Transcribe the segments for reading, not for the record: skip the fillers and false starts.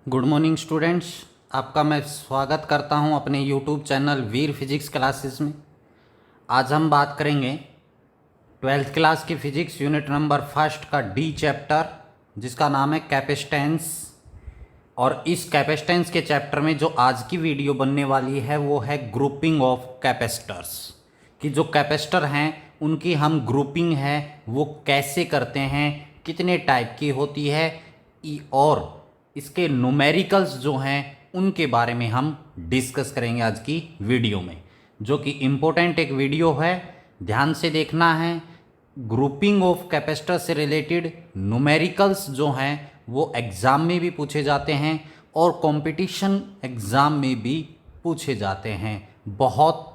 Good morning students. आपका मैं स्वागत करता हूं अपने यूट्यूब चैनल वीर फिजिक्स क्लासेस में। आज हम बात करेंगे 12th क्लास की फिजिक्स यूनिट नंबर फर्स्ट का डी चैप्टर, जिसका नाम है कैपेसिटेंस। और इस कैपेसिटेंस के चैप्टर में जो आज की वीडियो बनने वाली है वो है ग्रुपिंग ऑफ कैपेसिटर्स, कि जो कैपेसिटर हैं उनकी हम ग्रुपिंग है वो कैसे करते हैं, कितने टाइप की होती है, और इसके न्यूमेरिकल्स जो हैं उनके बारे में हम डिस्कस करेंगे आज की वीडियो में, जो कि इम्पोर्टेंट एक वीडियो है, ध्यान से देखना है। ग्रुपिंग ऑफ कैपेसिटर से रिलेटेड न्यूमेरिकल्स जो हैं वो एग्ज़ाम में भी पूछे जाते हैं और कंपटीशन एग्ज़ाम में भी पूछे जाते हैं। बहुत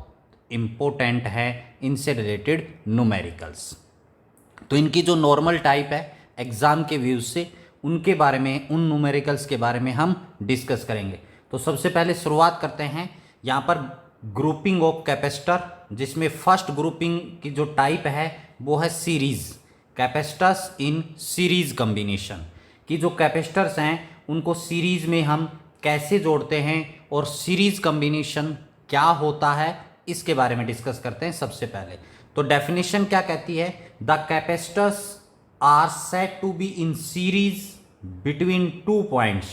इम्पोर्टेंट है इनसे रिलेटेड न्यूमेरिकल्स। तो इनकी जो नॉर्मल टाइप है एग्ज़ाम के व्यूज़ से, उनके बारे में, उन न्यूमेरिकल्स के बारे में हम डिस्कस करेंगे। तो सबसे पहले शुरुआत करते हैं यहाँ पर ग्रुपिंग ऑफ कैपेसिटर, जिसमें फर्स्ट ग्रुपिंग की जो टाइप है वो है सीरीज़ कैपेसिटर्स इन सीरीज़ कॉम्बिनेशन, कि जो कैपेसिटर्स हैं उनको सीरीज़ में हम कैसे जोड़ते हैं और सीरीज़ कॉम्बिनेशन क्या होता है इसके बारे में डिस्कस करते हैं। सबसे पहले तो डेफिनेशन क्या कहती है, the capacitors are said to be in series between two points,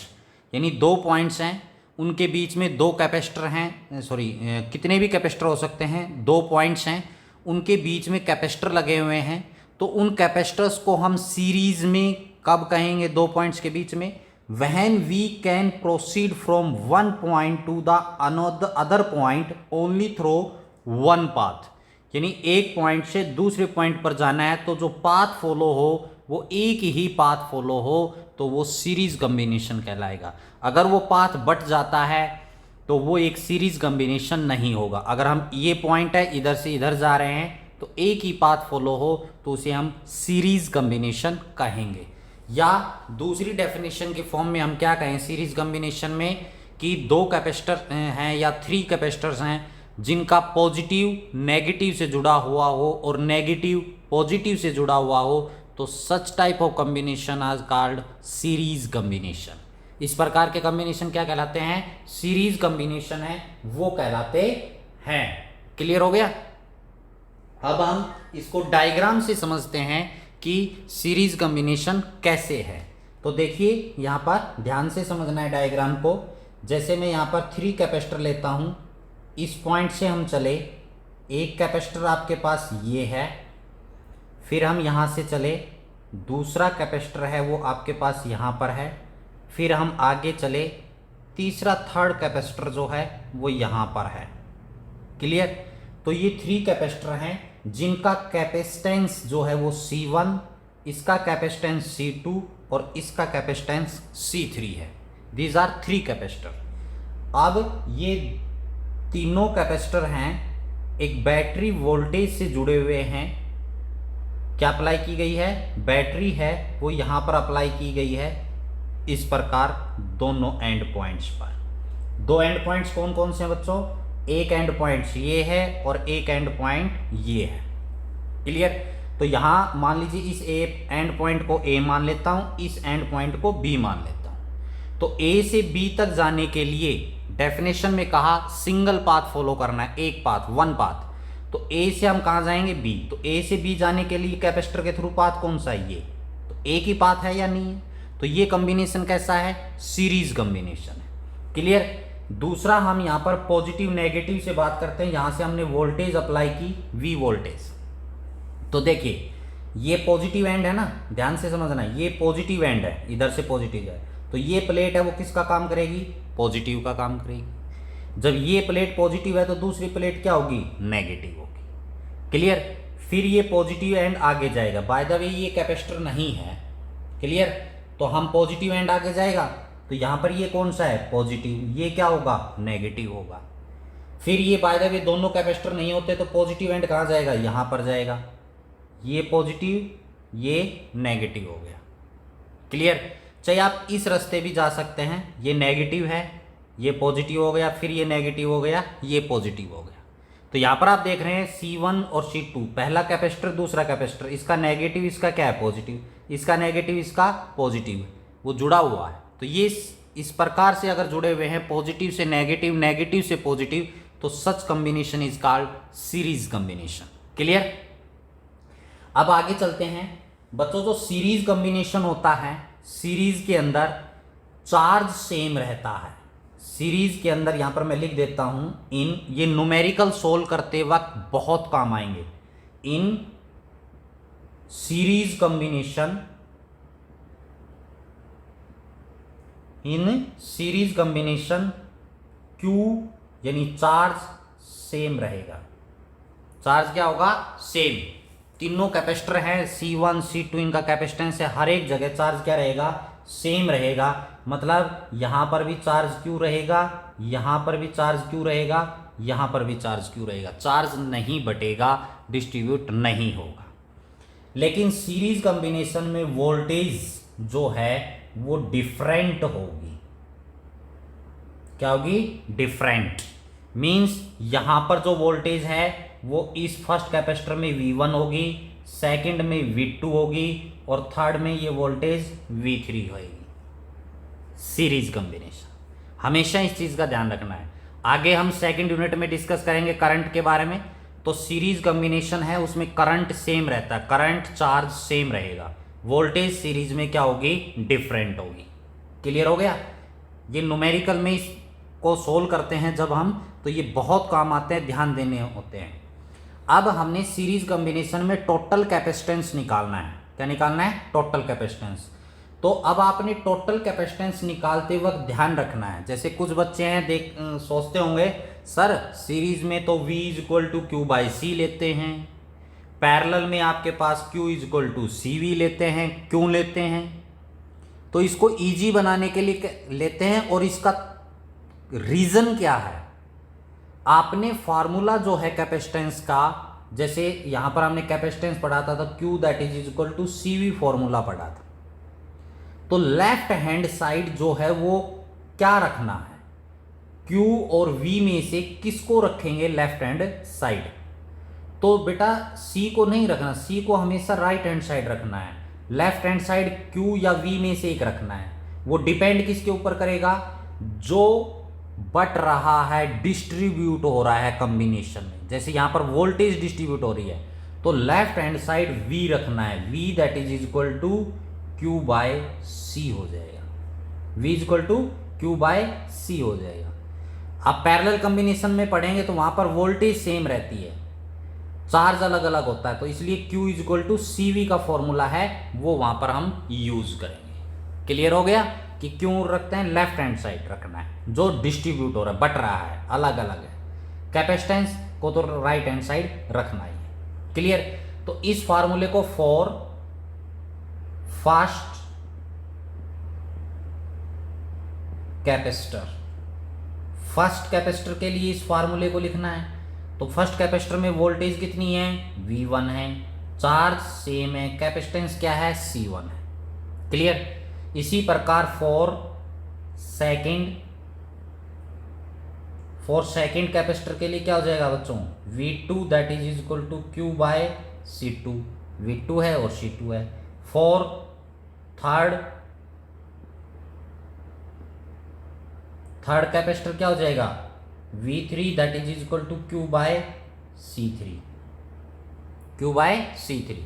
यानी दो पॉइंट्स हैं उनके बीच में दो कैपेसिटर हैं, कितने भी कैपेसिटर हो सकते हैं, दो पॉइंट्स हैं उनके बीच में कैपेसिटर लगे हुए हैं, तो उन कैपेसिटर्स को हम सीरीज में कब कहेंगे, दो पॉइंट्स के बीच में, when we can proceed from one point to the other point only through one path, यानी एक पॉइंट से दूसरे पॉइंट पर जाना है तो जो पाथ फॉलो हो वो एक ही पाथ फॉलो हो तो वो सीरीज कॉम्बिनेशन कहलाएगा। अगर वो पाथ बट जाता है तो वो एक सीरीज कॉम्बिनेशन नहीं होगा। अगर हम ये पॉइंट है इधर से इधर जा रहे हैं तो एक ही पाथ फॉलो हो तो उसे हम सीरीज कॉम्बिनेशन कहेंगे। या दूसरी डेफिनेशन के फॉर्म में हम क्या कहें सीरीज कॉम्बिनेशन में, कि दो कैपेसिटर हैं या थ्री कैपेसिटर्स हैं जिनका पॉजिटिव नेगेटिव से जुड़ा हुआ हो और नेगेटिव पॉजिटिव से जुड़ा हुआ हो, तो सच टाइप ऑफ कॉम्बिनेशन आज कॉल्ड सीरीज कॉम्बिनेशन। इस प्रकार के कॉम्बिनेशन क्या कहलाते हैं, सीरीज कॉम्बिनेशन है वो कहलाते हैं। क्लियर हो गया। अब हम इसको डायग्राम से समझते हैं कि सीरीज कॉम्बिनेशन कैसे है। तो देखिए यहां पर ध्यान से समझना है डायग्राम को। जैसे मैं यहां पर थ्री कैपेसिटर लेता हूं, इस पॉइंट से हम चले, एक कैपेसिटर आपके पास ये है, फिर हम यहाँ से चले, दूसरा कैपेसिटर है वो आपके पास यहाँ पर है, फिर हम आगे चले, तीसरा थर्ड कैपेसिटर जो है वो यहाँ पर है। क्लियर। तो ये थ्री कैपेसिटर हैं जिनका कैपेसिटेंस जो है वो C1, इसका कैपेसिटेंस C2 और इसका कैपेसिटेंस C3 है। These are three capacitor. अब ये तीनों कैपेसिटर हैं एक बैटरी वोल्टेज से जुड़े हुए हैं। क्या अप्लाई की गई है, बैटरी है वो यहां पर अप्लाई की गई है इस प्रकार दोनों एंड पॉइंट्स पर। दो एंड पॉइंट्स कौन कौन से हैं बच्चों, एक एंड पॉइंट्स ये है और एक एंड पॉइंट ये है। क्लियर। तो यहां मान लीजिए इस एंड पॉइंट को A मान लेता हूं, इस एंड पॉइंट को B मान लेता हूं। तो A से B तक जाने के लिए डेफिनेशन में कहा सिंगल पाथ फॉलो करना है, एक पाथ, वन पाथ। तो A से हम कहां जाएंगे, B। तो A से B जाने के लिए कैपेसिटर के थ्रू पाथ कौन सा है, ये। तो एक ही पाथ है या नहीं है, तो ये कॉम्बिनेशन कैसा है, सीरीज कॉम्बिनेशन है। क्लियर। दूसरा हम यहां पर पॉजिटिव नेगेटिव से बात करते हैं। यहां से हमने वोल्टेज अप्लाई की, V वोल्टेज। तो देखिए ये पॉजिटिव एंड है ना, ध्यान से समझना, ये पॉजिटिव एंड है, इधर से पॉजिटिव है, तो ये प्लेट है वो किसका काम करेगी, पॉजिटिव का काम करेगी। जब ये प्लेट पॉजिटिव है तो दूसरी प्लेट क्या होगी, नेगेटिव होगी। क्लियर। फिर ये पॉजिटिव एंड आगे जाएगा। बाय द वे ये कैपेसिटर नहीं है। क्लियर। तो हम पॉजिटिव एंड आगे जाएगा तो यहां पर ये कौन सा है, पॉजिटिव, ये क्या होगा, नेगेटिव होगा। फिर ये बाय द वे दोनों कैपेसिटर नहीं होते तो पॉजिटिव एंड कहां जाएगा, यहां पर जाएगा। ये पॉजिटिव ये नेगेटिव हो गया। क्लियर। चाहे आप इस रास्ते भी जा सकते हैं, ये नेगेटिव है, ये पॉजिटिव हो गया, फिर ये नेगेटिव हो गया, ये पॉजिटिव हो गया। तो यहां पर आप देख रहे हैं C1 और C2, पहला कैपेसिटर दूसरा कैपेसिटर, इसका नेगेटिव इसका क्या है, पॉजिटिव, इसका नेगेटिव इसका पॉजिटिव, वो जुड़ा हुआ है। तो ये इस प्रकार से अगर जुड़े हुए हैं, पॉजिटिव से नेगेटिव, नेगेटिव से पॉजिटिव, तो such combination is called series combination. Clear. अब आगे चलते हैं बच्चों। जो सीरीज कॉम्बिनेशन होता है, सीरीज के अंदर चार्ज सेम रहता है। सीरीज के अंदर यहां पर मैं लिख देता हूं इन, ये न्यूमेरिकल सोल्व करते वक्त बहुत काम आएंगे। In series combination, in series combination Q यानी चार्ज सेम रहेगा। चार्ज क्या होगा? सेम। तीनों कैपेसिटर हैं, C1 C2 इनका कैपेसिटेंस है, हर एक जगह चार्ज क्या रहेगा? सेम रहेगा। मतलब यहां पर भी चार्ज Q रहेगा, यहां पर भी चार्ज Q रहेगा, यहां पर भी चार्ज Q रहेगा। चार्ज नहीं बटेगा, डिस्ट्रीब्यूट नहीं होगा। लेकिन सीरीज कॉम्बिनेशन में वोल्टेज जो है वो डिफरेंट होगी। क्या होगी? डिफरेंट। मींस यहां पर जो वोल्टेज है वो इस फर्स्ट कैपेसिटर में V1 होगी, सेकंड में V2 होगी और थर्ड में ये वोल्टेज V3 होगी। सीरीज कॉम्बिनेशन, हमेशा इस चीज का ध्यान रखना है। आगे हम सेकंड यूनिट में डिस्कस करेंगे करंट के बारे में। तो सीरीज कॉम्बिनेशन है, उसमें करंट सेम रहता है, करंट चार्ज सेम रहेगा, वोल्टेज सीरीज में क्या होगी? डिफरेंट होगी। क्लियर हो गया? ये न्यूमेरिकल में इसको सोल्व करते हैं जब हम, तो ये बहुत काम आते हैं, ध्यान देने होते हैं। अब हमने सीरीज कॉम्बिनेशन में टोटल कैपेसिटेंस निकालना है। क्या निकालना है? Total capacitance. तो अब आपने टोटल कैपेसिटेंस निकालते वक्त ध्यान रखना है। जैसे कुछ बच्चे हैं सोचते होंगे सर सीरीज में तो V equal to Q by C लेते हैं, पैरेलल में आपके पास Q equal to C V लेते हैं। क्यों लेते हैं? तो इसको इजी बनाने के लिए लेते हैं। और इसका रीजन क्या है? आपने फार्मूला जो है कैपेसिटेंस का, जैसे यहां पर हमने कैपेसिटेंस पढ़ा था तो Q that is equal to C V formula पढ़ा था। तो लेफ्ट हैंड साइड जो है वो क्या रखना है? Q और V में से किसको रखेंगे लेफ्ट हैंड साइड? तो बेटा C को नहीं रखना, C को हमेशा राइट हैंड साइड रखना है। लेफ्ट हैंड साइड Q या V में से एक रखना है। वो डिपेंड किसके ऊपर करेगा? जो बट रहा है, डिस्ट्रीब्यूट हो रहा है कॉम्बिनेशन में। जैसे यहां पर वोल्टेज डिस्ट्रीब्यूट हो रही है तो लेफ्ट हैंड साइड V रखना है। V that is equal to Q by C हो जाएगा। V equal to Q by C हो जाएगा। अब पैरेलल कॉम्बिनेशन में पढ़ेंगे तो वहां पर वोल्टेज सेम रहती है, चार्ज अलग अलग होता है, तो इसलिए Q इक्वल टू CV का फॉर्मूला है वो वहां पर हम यूज करेंगे। क्लियर हो गया कि क्यों रखते हैं? लेफ्ट हैंड साइड रखना है, जो डिस्ट्रीब्यूट हो रहा है, बट रहा है, अलग अलग है। कैपेसिटेंस को तो राइट हैंड साइड रखना ही है। क्लियर? तो इस फार्मूले को for first capacitor, first capacitor के लिए इस फार्मूले को लिखना है। तो फर्स्ट कैपेसिटर में वोल्टेज कितनी है? V1 है, चार्ज सेम है, कैपेसिटेंस क्या है? C1 है। क्लियर? इसी प्रकार फॉर सेकंड कैपेसिटर के लिए क्या हो जाएगा बच्चों? V2 that is equal to Q by C2। V2 है और C2 है। फॉर थर्ड कैपेसिटर क्या हो जाएगा? V3 that is equal to Q by C3। Q by C3।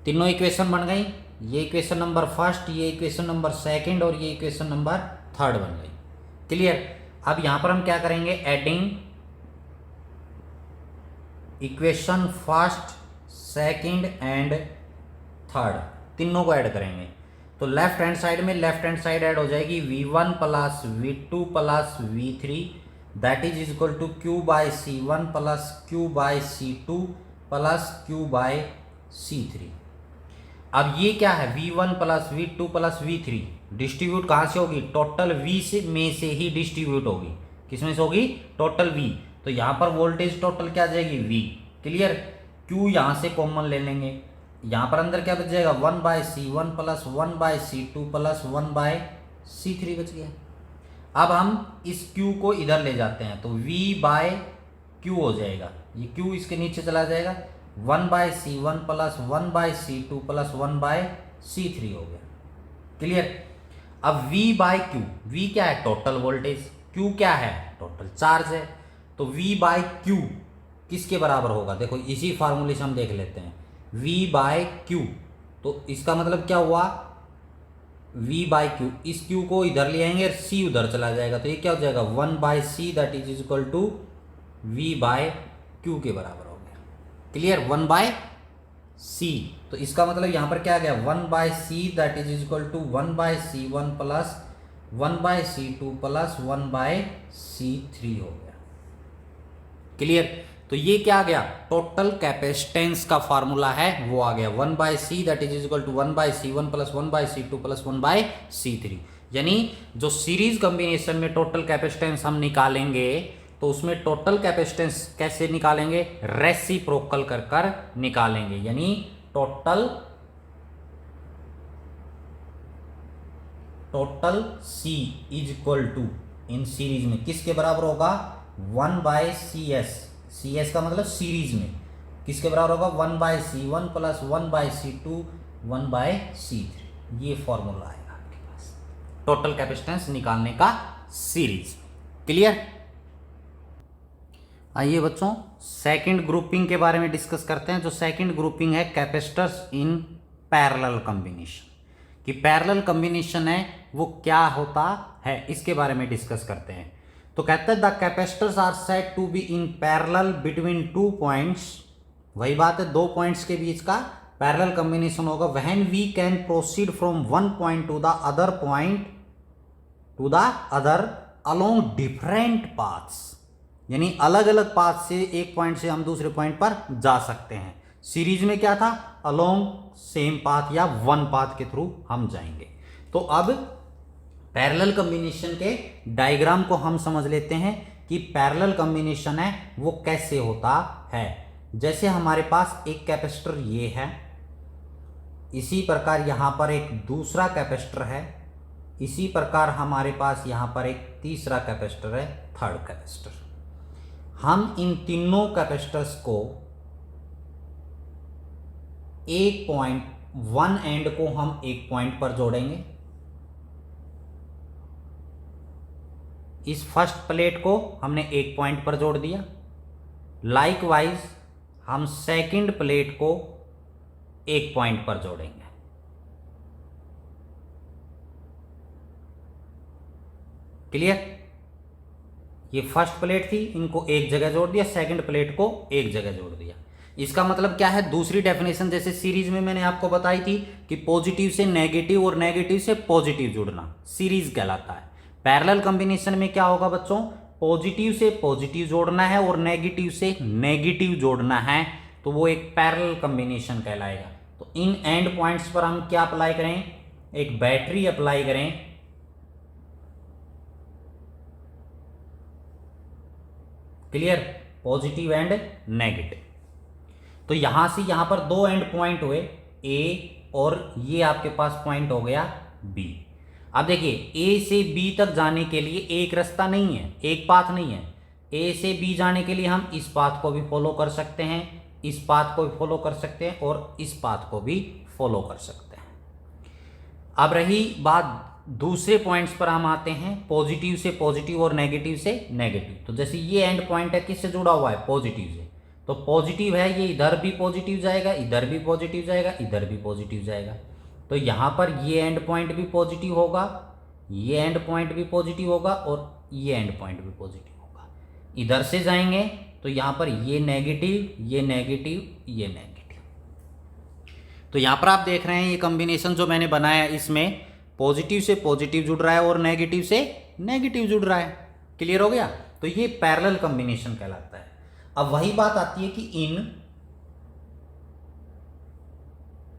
तीनों इक्वेशन बन गई। ये इक्वेशन नंबर फर्स्ट, ये इक्वेशन नंबर सेकंड और ये इक्वेशन नंबर थर्ड बन गई। क्लियर? अब यहां पर हम क्या करेंगे? Adding equation first, second and third, तीनों को ऐड करेंगे। तो लेफ्ट हैंड साइड में लेफ्ट हैंड साइड ऐड हो जाएगी V1 plus V2 plus V3 that is equal to Q by C1 plus Q by C2 plus Q by C3। अब ये क्या है? V1 plus V2 plus V3 distribute कहां से होगी? टोटल V से में से ही डिस्ट्रीब्यूट होगी। किसमें से होगी? Total V। तो यहां पर वोल्टेज टोटल क्या आ जाएगी? V। क्लियर? Q यहां से कॉमन ले लेंगे, यहां पर अंदर क्या बच जाएगा? 1 by C1 plus 1 by C2 plus 1 by C3 बच गया। अब हम इस Q को इधर ले जाते हैं तो V बाय Q हो जाएगा, ये Q इसके नीचे चला जाएगा। 1 by C1 plus 1 by C2 plus 1 by C3 हो गया। क्लियर? अब V बाय क्यू, V क्या है? टोटल वोल्टेज, Q क्या है? टोटल चार्ज है। तो V बाय क्यू किसके बराबर होगा? देखो इसी फार्मूले से हम देख लेते हैं, V बाय क्यू, तो इसका मतलब क्या हुआ? V बाय क्यू, इस Q को इधर ले आएंगे और C उधर चला जाएगा, तो ये क्या हो जाएगा? 1/C that is equal to V by Q के बराबर हो गया। क्लियर? 1/C, तो इसका मतलब यहां पर क्या आ गया? 1/C that is equal to 1/C1 plus 1/C2 plus 1/C3 हो गया। क्लियर? तो ये क्या आ गया? टोटल कैपेसिटेंस का फार्मूला है वो आ गया 1/C that is equal to 1/C1 plus 1/C2 plus 1/C3। यानी जो सीरीज कॉम्बिनेशन में टोटल कैपेसिटेंस हम निकालेंगे तो उसमें टोटल कैपेसिटेंस कैसे निकालेंगे? रेसिप्रोकल कर कर निकालेंगे, यानी total C is equal to in series में किसके बराबर होगा? 1/CS, CS का मतलब सीरीज में किसके बराबर होगा? 1/C1 plus 1/C2 1/C3। ये फॉर्मूला आएगा आपके पास टोटल कैपेसिटेंस निकालने का सीरीज। क्लियर? आइए बच्चों सेकंड ग्रुपिंग के बारे में डिस्कस करते हैं। जो सेकंड ग्रुपिंग है कैपेसिटर्स इन पैरेलल कॉम्बिनेशन, कि पैरेलल कॉम्बिनेशन है वो क्या होता है इसके बारे में डिस्कस करते हैं। तो कहते हैं the capacitors are said to be in parallel between 2 points, वही बात है, 2 पॉइंट्स के बीच का पैरेलल कॉम्बिनेशन होगा। When we can proceed from one point to the other point to the other along different paths, यानी अलग अलग पाथ से एक पॉइंट से हम दूसरे पॉइंट पर जा सकते हैं। सीरीज में क्या था? अलोंग सेम पाथ या वन पाथ के थ्रू हम जाएंगे। तो अब पैरेलल कॉम्बिनेशन के डायग्राम को हम समझ लेते हैं कि पैरेलल कॉम्बिनेशन है वो कैसे होता है। जैसे हमारे पास एक कैपेसिटर ये है, इसी प्रकार यहां पर एक दूसरा कैपेसिटर है, इसी प्रकार हमारे पास यहां पर एक तीसरा कैपेसिटर है, थर्ड कैपेसिटर। हम इन तीनों कैपेसिटर्स को एक पॉइंट, वन एंड को हम एक पॉइंट पर जोड़ेंगे, इस फर्स्ट प्लेट को हमने एक पॉइंट पर जोड़ दिया। लाइकवाइज हम सेकंड प्लेट को एक पॉइंट पर जोड़ेंगे। क्लियर? ये फर्स्ट प्लेट थी, इनको एक जगह जोड़ दिया, सेकंड प्लेट को एक जगह जोड़ दिया। इसका मतलब क्या है? दूसरी डेफिनेशन जैसे सीरीज में मैंने आपको बताई थी कि पॉजिटिव से नेगेटिव और नेगेटिव से पॉजिटिव जुड़ना सीरीज कहलाता है। पैरेलल कॉम्बिनेशन में क्या होगा बच्चों? पॉजिटिव से पॉजिटिव जोड़ना है और नेगेटिव से नेगेटिव जोड़ना है, तो वो एक पैरेलल कॉम्बिनेशन कहलाएगा। तो इन एंड पॉइंट्स पर हम क्या अप्लाई करें? एक बैटरी अप्लाई करें। क्लियर? Positive and negative. तो यहां से यहां पर दो एंड पॉइंट हुए, ए और ये आपके पास पॉइंट हो गया बी। अब देखिए ए से बी तक जाने के लिए एक रास्ता नहीं है, एक पाथ नहीं है। ए से बी जाने के लिए हम इस पाथ को भी फॉलो कर सकते हैं, इस पाथ को भी फॉलो कर सकते हैं और इस पाथ को भी फॉलो कर सकते हैं। अब रही बात दूसरे पॉइंट्स पर हम आते हैं, पॉजिटिव से पॉजिटिव और नेगेटिव से नेगेटिव। तो जैसे ये एंड पॉइंट है, किससे जुड़ा हुआ है? पॉजिटिव से। तो पॉजिटिव है, ये इधर भी पॉजिटिव जाएगा, इधर भी पॉजिटिव जाएगा, इधर भी पॉजिटिव जाएगा। तो यहां पर ये एंड पॉइंट भी पॉजिटिव होगा, ये एंड पॉइंट भी पॉजिटिव होगा और ये एंड पॉइंट भी पॉजिटिव होगा। इधर से जाएंगे तो यहां पर ये नेगेटिव, ये नेगेटिव, ये नेगेटिव। तो यहां पर आप देख रहे हैं ये कॉम्बिनेशन जो मैंने बनाया, इसमें पॉजिटिव से पॉजिटिव जुड़ रहा है और नेगेटिव से नेगेटिव जुड़ रहा है। क्लियर हो गया? तो ये पैरेलल कॉम्बिनेशन कहलाता है। अब वही बात आती है कि इन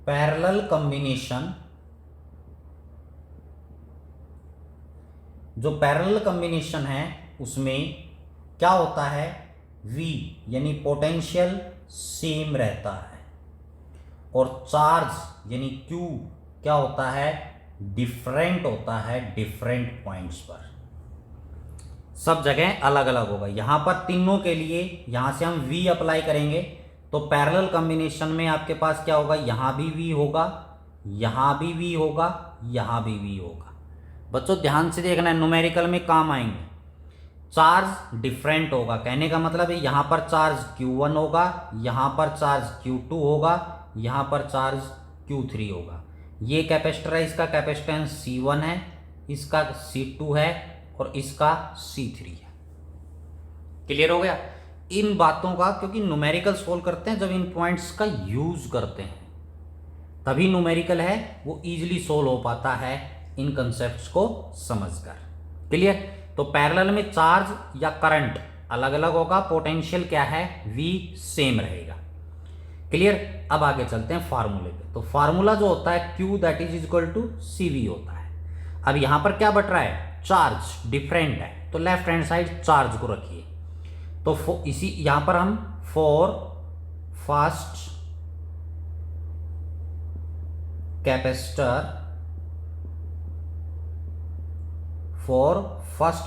पैरेलल कॉम्बिनेशन, जो पैरेलल कॉम्बिनेशन है उसमें क्या होता है? V यानी पोटेंशियल सेम रहता है और चार्ज यानी Q क्या होता है? डिफरेंट होता है डिफरेंट पॉइंट्स पर, सब जगह अलग अलग होगा। यहां पर तीनों के लिए यहां से हम V अप्लाई करेंगे तो पैरेलल कॉम्बिनेशन में आपके पास क्या होगा? यहां भी V होगा, यहां भी V होगा, यहां भी V होगा। बच्चों ध्यान से देखना है, न्यूमेरिकल में काम आएंगे। चार्ज डिफरेंट होगा, कहने का मतलब है यहाँ पर चार्ज Q1 होगा, यहाँ पर चार्ज Q2 होगा, यहाँ पर चार्ज Q3 होगा। ये कैपेसिटर है, इसका कैपेसिटेंस C1 है, इसका C2 है और इसका C3 है। क्लियर हो गया इन बातों का, क्योंकि न्यूमेरिकल सोल्व करते हैं जब इन पॉइंट्स का यूज करते हैं तभी न्यूमेरिकल है वो इजीली सोल्व हो पाता है इन कंसेप्ट्स को समझकर। क्लियर। तो पैरेलल में चार्ज या करंट अलग अलग होगा, पोटेंशियल क्या है V सेम रहेगा। क्लियर। अब आगे चलते हैं फार्मूले पे। तो फार्मूला जो होता है Q that is equal to CV होता है। अब यहां पर क्या बट रहा है, चार्ज डिफरेंट है, तो लेफ्ट हैंड साइड चार्ज को रखिए। तो इसी यहां पर हम for first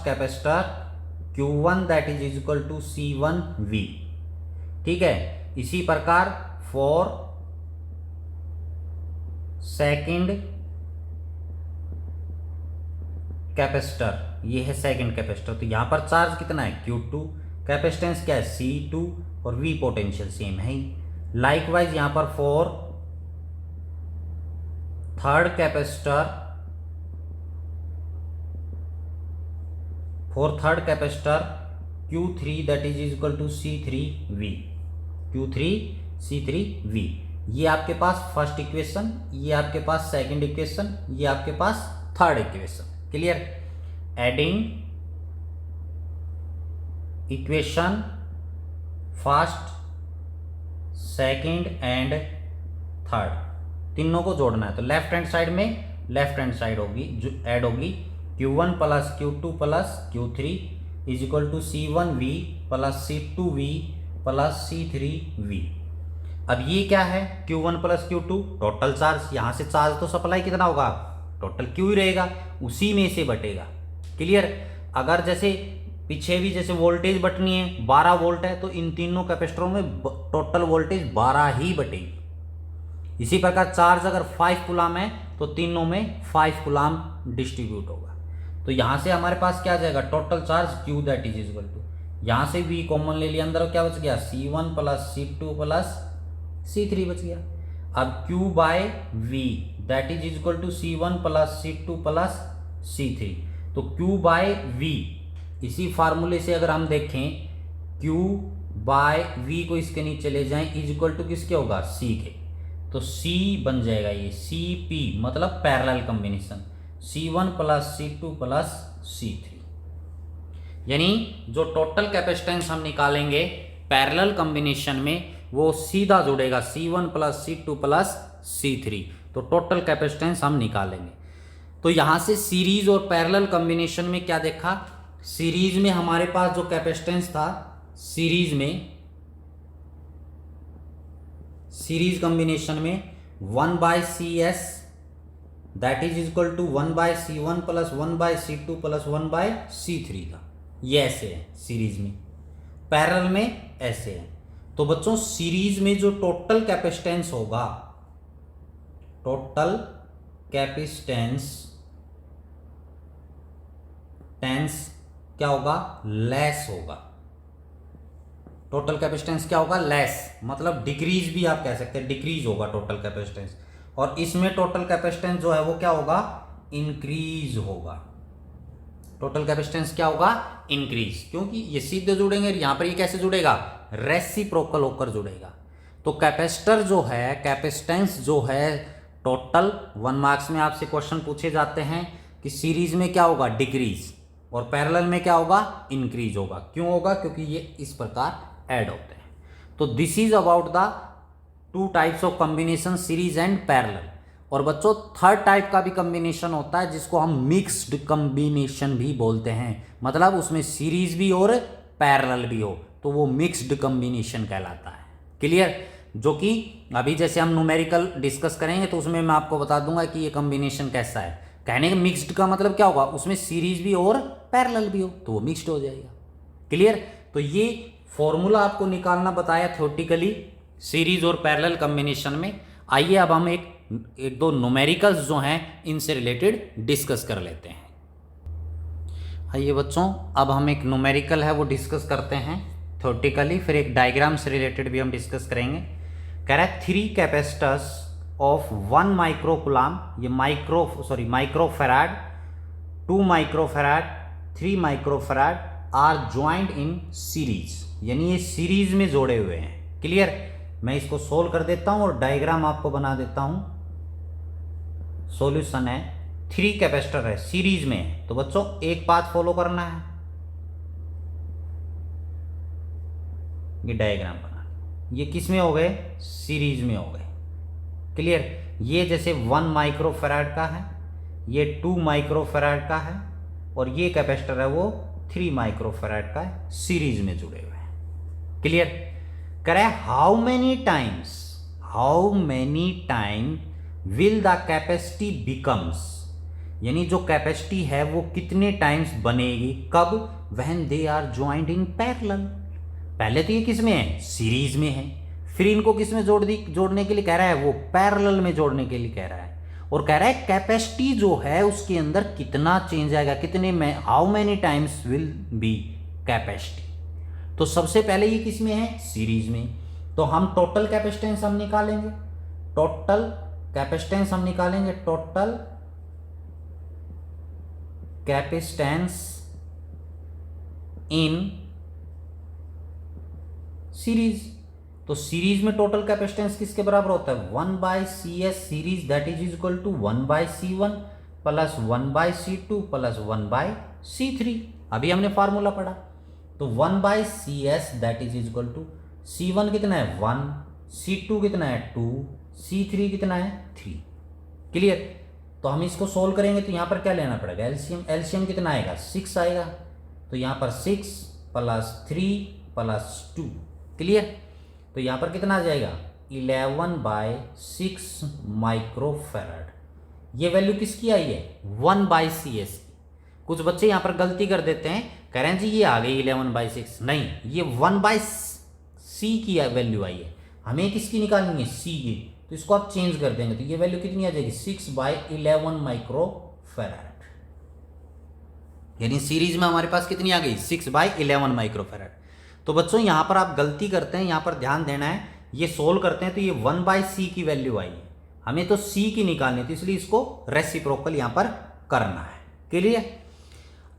capacitor Q1 that is equal to C1V। ठीक है। इसी प्रकार फॉर सेकंड कैपेसिटर, ये है सेकंड कैपेसिटर, तो यहां पर चार्ज कितना है Q2, कैपेसिटेंस क्या है C2 और V पोटेंशियल सेम है ही। लाइकवाइज यहां पर for third capacitor Q3 that is equal to C3V। Q3C3V, ये आपके पास फर्स्ट इक्वेशन, ये आपके पास सेकंड इक्वेशन, ये आपके पास third equation. Clear. Adding equation first second and third, तीनों को जोड़ना है। तो लेफ्ट हैंड साइड में लेफ्ट हैंड साइड होगी जो ऐड होगी Q1 plus Q2 plus Q3 is equal to C1V plus C2V plus C3V। अब ये क्या है Q1 plus Q2 total charge, यहां से चार्ज तो सप्लाई कितना होगा, टोटल Q ही रहेगा, उसी में से बटेगा। क्लियर। अगर जैसे पीछे भी जैसे वोल्टेज बटनी है 12 वोल्ट है, तो इन तीनों कैपेसिटरों में टोटल वोल्टेज 12 ही बटेगी। इसी प्रकार चार्ज अगर 5 कूलाम है तो तीनों में 5 कूलाम डिस्ट्रीब्यूट होगा। तो यहां से हमारे पास क्या आ जाएगा, total charge Q that is equal to, यहां से V कॉमन ले लिया, अंदर क्या बच गया C1 plus C2 plus C3 बच गया। अब Q by V that is equal to C1 plus C2 plus C3। तो Q बाय V, इसी फार्मूले से अगर हम देखें Q बाय V को इसके नीचे ले जाएं इज इक्वल टू किसके होगा, C के, तो C बन जाएगा ये CP, मतलब parallel combination C1 plus C2 plus C3। यानी जो टोटल कैपेसिटेंस हम निकालेंगे पैरेलल कॉम्बिनेशन में वो सीधा जुड़ेगा C1 plus C2 plus C3, तो टोटल कैपेसिटेंस हम निकालेंगे। तो यहां से सीरीज और पैरेलल कॉम्बिनेशन में क्या देखा, सीरीज में हमारे पास जो कैपेसिटेंस था, सीरीज कॉम्बिनेशन में 1/CS that is equal to 1/C1 plus 1/C2 plus 1/C3 था, ये ऐसे है सीरीज में, पैरेलल में ऐसे है। तो बच्चों सीरीज में जो टोटल कैपेसिटेंस होगा, टोटल कैपेसिटेंस क्या होगा, लेस होगा। टोटल कैपेसिटेंस क्या होगा, लेस, मतलब डिक्रीज भी आप कह सकते हैं, डिक्रीज होगा टोटल कैपेसिटेंस। और इसमें टोटल कैपेसिटेंस जो है वो क्या होगा, इंक्रीज होगा। टोटल कैपेसिटेंस क्या होगा, इंक्रीज, क्योंकि ये सीधे जुड़ेंगे, यहां पर ये कैसे जुड़ेगा, रेसिप्रोकल होकर जुड़ेगा। तो कैपेसिटर जो है, कैपेसिटेंस जो है टोटल 1 मार्क्स में आपसे क्वेश्चन पूछे जाते हैं कि सीरीज में क्या होगा, डिक्रीज, और पैरेलल में क्या होगा, इंक्रीज होगा। क्यों होगा, क्योंकि ये इस प्रकार ऐड होते हैं। तो this is about the 2 types of combination, series and parallel. और बच्चों थर्ड टाइप का भी कॉम्बिनेशन होता है जिसको हम मिक्स्ड कॉम्बिनेशन भी बोलते हैं, मतलब उसमें सीरीज भी और पैरेलल भी हो, तो वो मिक्स्ड कॉम्बिनेशन कहलाता है। क्लियर। जो कि अभी जैसे हम न्यूमेरिकल डिस्कस करेंगे तो उसमें मैं आपको बता दूंगा कि ये कॉम्बिनेशन कैसा है। कहने का मिक्स्ड का मतलब क्या होगा, उसमें सीरीज भी और पैरेलल भी हो, तो वो मिक्स्ड हो जाएगा। क्लियर। तो ये फॉर्मूला आपको निकालना बताया थ्योरेटिकली सीरीज और पैरेलल कॉम्बिनेशन में। आइए अब हम एक दो न्यूमेरिकल्स जो हैं इनसे रिलेटेड डिस्कस कर लेते हैं। आइए बच्चों, अब हम एक न्यूमेरिकल है वो डिस्कस करते हैं थ्योरेटिकली, फिर एक डायग्राम से रिलेटेड भी हम डिस्कस करेंगे। कह रहा है 3 कैपेसिटर्स ऑफ 1 माइक्रोकुलाम, ये microfarad, 2 microfarad, 3 microfarad are joint in series, यानी ये सीरीज में जोड़े हुए हैं। क्लियर? मैं इसको सोल्व कर देता हूं और डायग्राम आपको बना देता हूं। सॉल्यूशन है 3 कैपेसिटर है, सीरीज में है, तो बच्चों एक पाथ फॉलो करना है। ये डायग्राम बना, ये किस में हो गए? सीरीज में हो गए। क्लियर? ये जैसे 1 माइक्रोफैराड का है, ये 2 माइक्रोफैराड का है, और ये कैपेसिटर है वो 3 माइक्रोफैराड का है, सीरीज में जुड़े हुए हैं। क्लियर? करें how many time will the capacity becomes, यानी जो कैपेसिटी है वो कितने टाइम्स बनेगी, कब? When they are joint in parallel. पहले तो ये किस में है? सीरीज में है। फिर इनको किस में जोड़ने के लिए कह रहा है? वो पैरेलल में जोड़ने के लिए कह रहा है। और कह रहा है कैपेसिटी जो है उसके अंदर कितना चेंज आएगा, कितने में, how many times will be capacity. तो सबसे पहले ये किस में है? सीरीज में। तो हम टोटल कैपेसिटेंस हम निकालेंगे, टोटल कैपेसिटेंस इन सीरीज। तो सीरीज में टोटल कैपेसिटेंस किसके बराबर होता है? 1/CS series, that is equal to 1/C1 plus 1/C2 plus 1/C3। अभी हमने फार्मूला पढ़ा। तो 1/CS that is equal to C1 कितना है? 1, C2 कितना है? 2, C3 कितना है? 3। क्लियर? तो हम इसको सोल्व करेंगे तो यहां पर क्या लेना पड़ेगा? एलसीएम कितना आएगा? 6 आएगा। तो यहां पर 6 प्लस 3 प्लस 2। क्लियर? तो यहां पर कितना आ जाएगा? 11/6 माइक्रोफैराड। ये वैल्यू किसकी आई है? 1/CS की। कुछ बच्चे यहां पर गलती कर देते हैं, कह रहे हैं जी ये आ गई 11/6। नहीं, ये 1/C की वैल्यू आई है। हमें किसकी निकालनी है? C की। तो इसको आप चेंज कर देंगे तो ये वैल्यू कितनी आ जाएगी? 6/11 माइक्रोफैराड। यानी सीरीज में हमारे पास कितनी आ गई? 6/11 माइक्रोफैराड। तो बच्चों यहां पर आप गलती करते हैं, यहां पर ध्यान देना है। ये सोल्व करते हैं तो ये 1/C की वैल्यू आई है, हमें तो C की निकालनी थी, इसलिए इसको रेसिप्रोकल यहां पर करना है। क्लियर?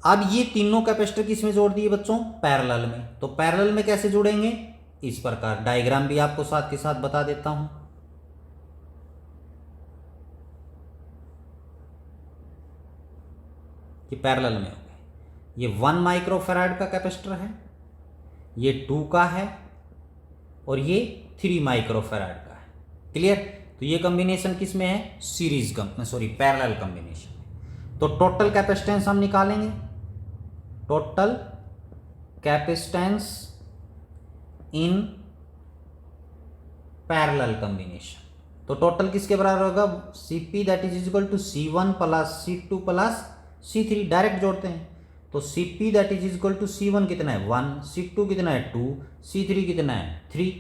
अब ये तीनों कैपेसिटर किस में जोड़ दिए बच्चों? पैरेलल में। तो पैरेलल में कैसे जोड़ेंगे? इस प्रकार, डायग्राम भी आपको साथ के साथ बता देता हूं। कि पैरेलल में हो गए। ये 1 माइक्रोफैराड का कैपेसिटर है, ये 2 का है, और ये 3 माइक्रोफैराड का है। क्लियर? तो ये कॉम्बिनेशन किस में है? पैरेलल कॉम्बिनेशन में। तो टोटल कैपेसिटेंस हम निकालेंगे, total capacitance in parallel combination. तो टोटल किसके बराबर होगा? Cp that is equal to C1 plus C2 plus C3। Direct जोड़ते हैं तो Cp that is equal to C1 कितना है? 1, C2 कितना है? 2, C3 कितना है? 3।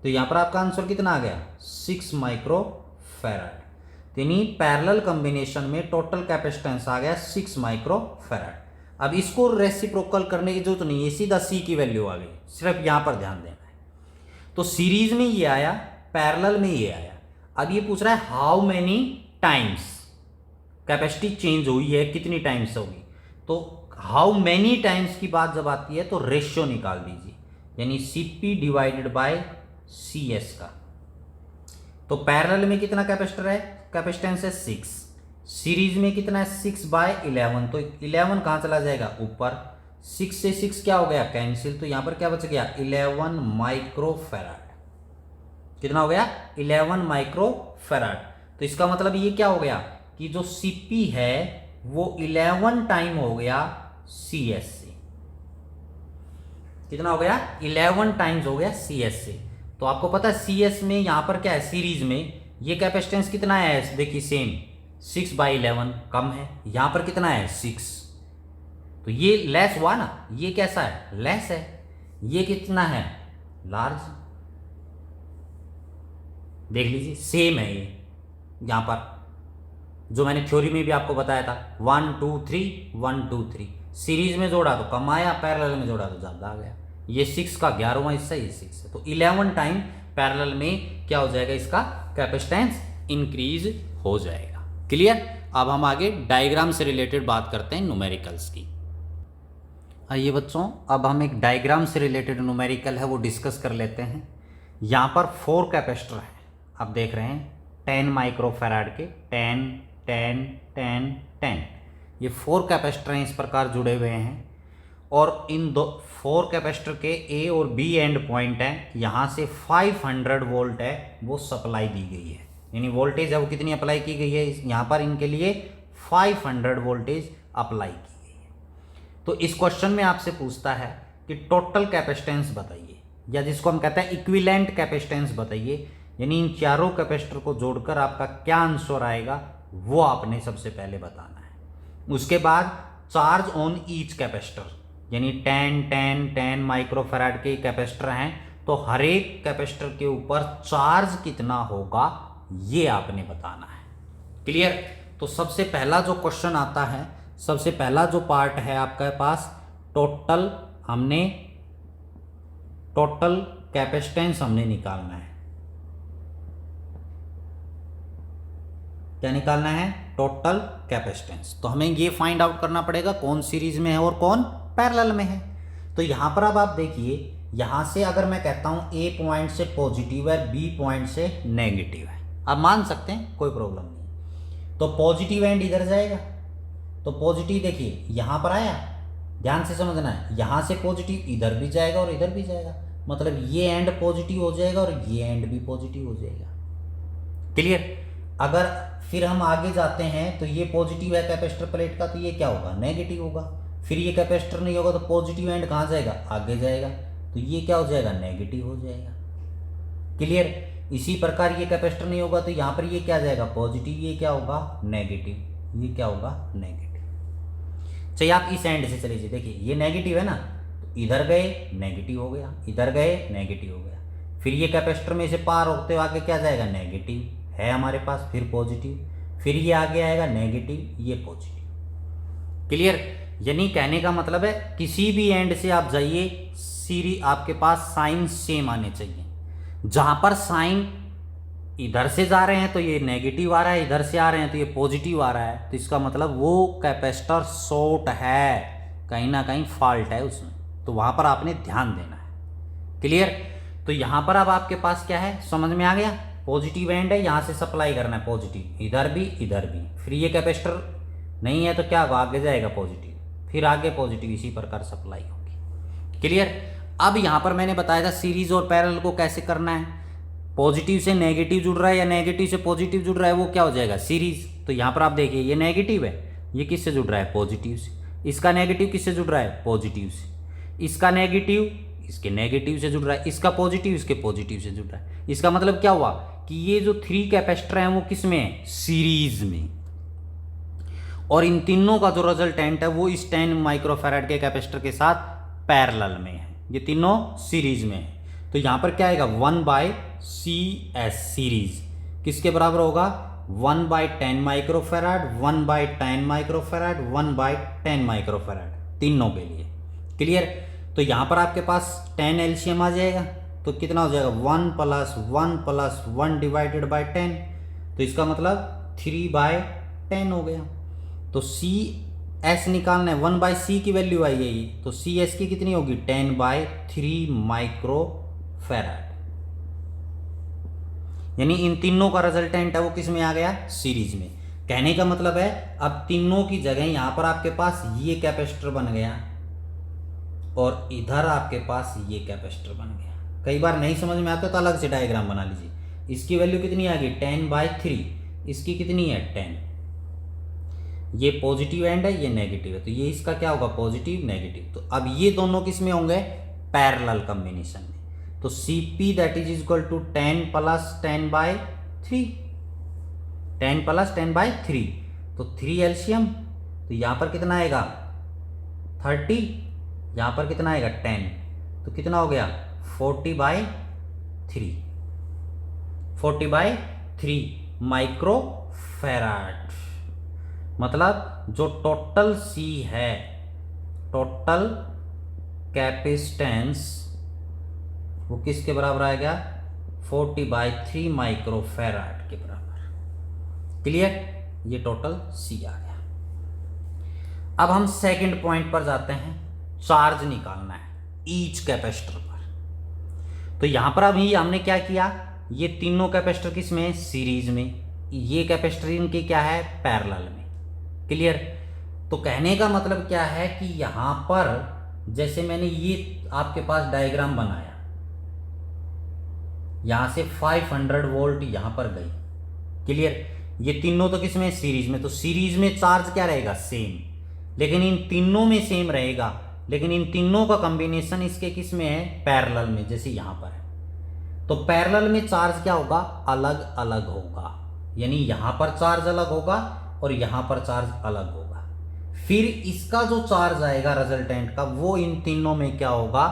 तो यहां पर आपका आंसर कितना आ गया? 6 माइक्रोफैराड। यानी पैरेलल कॉम्बिनेशन में टोटल कैपेसिटेंस आ गया 6 माइक्रोफैराड। अब इसको रेसिप्रोकल करने की जरूरत नहीं है, सीधा C की वैल्यू आ गई, सिर्फ यहां पर ध्यान देना है। तो सीरीज में ये आया, पैरेलल में ये आया। अब ये पूछ रहा है how many times capacity change हुई है, कितनी टाइम्स होगी। तो हाउ मेनी टाइम्स की बात जब आती है तो रेशियो निकाल दीजिए, यानी Cp डिवाइडेड बाय CS का। तो पैरेलल में कितना कैपेसिटर है? कैपेसिटेंस है 6। सीरीज में कितना है? 6/11। तो 11 कहां चला जाएगा? ऊपर। 6 से 6 क्या हो गया? कैंसिल। तो यहां पर क्या बच गया? 11 माइक्रोफैराड। कितना हो गया? 11 माइक्रोफैराड। तो इसका मतलब ये क्या हो गया कि जो Cp है वो 11 टाइम हो गया CS से। कितना हो गया? 11 टाइम्स हो गया CS से। तो आपको पता है CS में यहां पर क्या है? सीरीज में ये कैपेसिटेंस कितना है? देखिए सेम 6/11 कम है, यहां पर कितना है? 6। तो ये लेस हुआ ना, ये कैसा है? लेस है। ये कितना है? लार्ज। देख लीजिए सेम है ये, यहां पर जो मैंने थ्योरी में भी आपको बताया था 1 2 3 1 2 3 सीरीज में जोड़ा तो कम आया, पैरेलल में जोड़ा तो ज़्यादा आ गया। ये 6 का 11वां हिस्सा, ये 6 है, तो 11 टाइम पैरेलल में क्या हो जाएगा, इसका कैपेसिटेंस इंक्रीज हो जाएगा। क्लियर। अब हम आगे डायग्राम से रिलेटेड बात करते हैं, न्यूमेरिकल्स की। आइए बच्चों, अब हम एक डायग्राम से रिलेटेड न्यूमेरिकल है वो डिस्कस कर लेते हैं। यहाँ पर 4 कैपेसिटर हैं, आप देख रहे हैं 10 माइक्रोफैराड के, 10 10 10 10, ये 4 कैपेसिटर हैं, इस प्रकार जुड़े हुए हैं। और इन 4 कैपेसिटर के ए और बी एंड पॉइंट है, यहाँ से 500 वोल्ट है वो सप्लाई दी गई है, यानी वोल्टेज है वो कितनी अप्लाई की गई है, यहाँ पर इनके लिए 500 वोल्टेज अप्लाई की गई है। तो इस क्वेश्चन में आपसे पूछता है कि टोटल कैपेसिटेंस बताइए, या जिसको हम कहते हैं इक्विवेलेंट कैपेसिटेंस बताइए, यानी इन चारों कैपेसिटर को जोड़कर आपका क्या आंसर आएगा वो आपने सबसे पहले बताना है। उसके बाद चार्ज ऑन ईच कैपेसिटर, यानी 10 10 10 माइक्रोफैराड के कैपेसिटर हैं, तो हर एक कैपेसिटर के ऊपर चार्ज कितना होगा ये आपने बताना है। क्लियर। तो सबसे पहला जो क्वेश्चन आता है, सबसे पहला जो पार्ट है आपके पास, टोटल कैपेसिटेंस हमने निकालना है। क्या निकालना है, टोटल कैपेसिटेंस। तो हमें ये फाइंड आउट करना पड़ेगा कौन सीरीज में है और कौन पैरेलल में है। तो यहां पर अब आप देखिए, यहां से अगर मैं कहता हूं ए पॉइंट से पॉजिटिव है, बी पॉइंट से नेगेटिव है, आप मान सकते हैं, कोई प्रॉब्लम नहीं। तो पॉजिटिव एंड इधर जाएगा, तो पॉजिटिव देखिए यहां पर आया, ध्यान से समझना है, यहां से पॉजिटिव इधर भी जाएगा और इधर भी जाएगा, मतलब ये एंड पॉजिटिव हो जाएगा और ये एंड भी पॉजिटिव हो जाएगा। क्लियर। अगर फिर हम आगे जाते हैं तो ये पॉजिटिव है कैपेसिटर प्लेट का, तो ये क्या होगा, नेगेटिव होगा। फिर ये कैपेसिटर नहीं होगा तो पॉजिटिव एंड कहाँ जाएगा, आगे जाएगा, तो ये क्या हो जाएगा, नेगेटिव हो जाएगा। क्लियर। इसी प्रकार ये कैपेसिटर नहीं होगा तो यहाँ पर ये क्या जाएगा, पॉजिटिव, ये क्या होगा, नेगेटिव, ये क्या होगा, नेगेटिव। चाहिए आप इस एंड से चलिए, देखिए ये नेगेटिव है ना, तो इधर गए नेगेटिव हो गया, इधर गए नेगेटिव हो गया, फिर ये कैपेसिटर में से पार होते हुए आगे क्या जाएगा, नेगेटिव है हमारे पास, फिर पॉजिटिव, फिर ये आगे आएगा नेगेटिव, ये पॉजिटिव। क्लियर। यानी कहने का मतलब है किसी भी एंड से आप जाइए, सीरीज आपके पास साइन सेम आने चाहिए। जहां पर साइन इधर से जा रहे हैं तो ये नेगेटिव आ रहा है, इधर से आ रहे हैं तो ये पॉजिटिव आ रहा है, तो इसका मतलब वो कैपेसिटर शॉर्ट है, कहीं ना कहीं फॉल्ट है उसमें, तो वहां पर आपने ध्यान देना है। क्लियर। तो यहां पर अब आपके पास क्या है, समझ में आ गया, पॉजिटिव एंड है, यहां से सप्लाई करना है पॉजिटिव, इधर भी इधर भी, फिर ये कैपेसिटर नहीं है तो क्या होगा, आगे जाएगा पॉजिटिव, फिर आगे पॉजिटिव, इसी प्रकार सप्लाई होगी। क्लियर। अब यहां पर मैंने बताया था सीरीज और पैरेलल को कैसे करना है, पॉजिटिव से नेगेटिव जुड़ रहा है या नेगेटिव से पॉजिटिव जुड़ रहा है, वो क्या हो जाएगा, सीरीज। तो यहां पर आप देखिए ये नेगेटिव है, ये किससे जुड़ रहा है, पॉजिटिव से, इसका नेगेटिव किससे जुड़ रहा है, पॉजिटिव से, इसका नेगेटिव इसके नेगेटिव से जुड़ रहा है, इसका पॉजिटिव इसके पॉजिटिव से जुड़ रहा है। इसका मतलब क्या हुआ कि ये जो 3 कैपेसिटर हैं वो किस में है, सीरीज में, और इन तीनों का जो रिजल्टेंट है वो इस 10 माइक्रोफैराड के कैपेसिटर के साथ पैरेलल में है, ये तीनों सीरीज में है। तो यहां पर क्या आएगा, 1/CS सीरीज किसके बराबर होगा, 1/10 माइक्रोफैराड, 1/10 माइक्रोफैराड, 1/10 माइक्रोफैराड, तीनों के लिए। क्लियर। तो यहां पर आपके पास 10 एलसीएम आ जाएगा, तो कितना हो जाएगा, 1 + 1 + 1 डिवाइडेड बाई 10, तो इसका मतलब 3/10 हो गया। तो CS निकालना है, 1/C की वैल्यू आई है ये, तो CS की कितनी होगी, 10/3 माइक्रोफैराड, यानी इन तीनों का रिजल्टेंट है वो किस में आ गया, सीरीज में। कहने का मतलब है अब तीनों की जगह यहां पर आपके पास ये कैपेसिटर बन गया और इधर आपके पास ये कैपेसिटर बन गया। कई बार नहीं समझ में आता तो अलग से डायग्राम बना लीजिए। इसकी वैल्यू कितनी आ गई, 10/3, इसकी कितनी है, 10, ये पॉजिटिव एंड है, ये नेगेटिव है, तो ये इसका क्या होगा, पॉजिटिव नेगेटिव। तो अब ये दोनों किस में होंगे, पैरेलल कॉम्बिनेशन में। तो CP that is equal to 10 + 10/3, 10 + 10/3, तो 3 एलसीएम, तो यहां पर कितना आएगा, 30, यहां पर कितना आएगा, 10, तो कितना हो गया, 40/3, 40/3 माइक्रोफैराड। मतलब जो टोटल C है टोटल कैपेसिटेंस वो किसके बराबर आएगा, 40/3 माइक्रोफैराड के बराबर। क्लियर, ये टोटल सी आ गया। अब हम सेकंड पॉइंट पर जाते हैं, चार्ज निकालना है ईच कैपेसिटर पर। तो यहां पर अभी हमने क्या किया, ये तीनों कैपेसिटर किस में, सीरीज में, ये कैपेसिटर इनके क्या है, पैरेलल में। क्लियर, तो कहने का मतलब क्या है कि यहां पर जैसे मैंने ये आपके पास डायग्राम बनाया, यहां से 500 वोल्ट यहां पर गई। क्लियर, ये तीनों तो किसमें, सीरीज में, तो सीरीज में चार्ज क्या रहेगा, सेम, लेकिन इन तीनों में सेम रहेगा, लेकिन इन तीनों का कॉम्बिनेशन इसके किस में है, पैरेलल में, जैसे यहां पर है। तो पैरेलल में चार्ज क्या होगा, अलग अलग होगा, यानी यहां पर चार्ज अलग होगा और यहां पर चार्ज अलग होगा। फिर इसका जो चार्ज आएगा रिजल्टेंट का, वो इन तीनों में क्या होगा,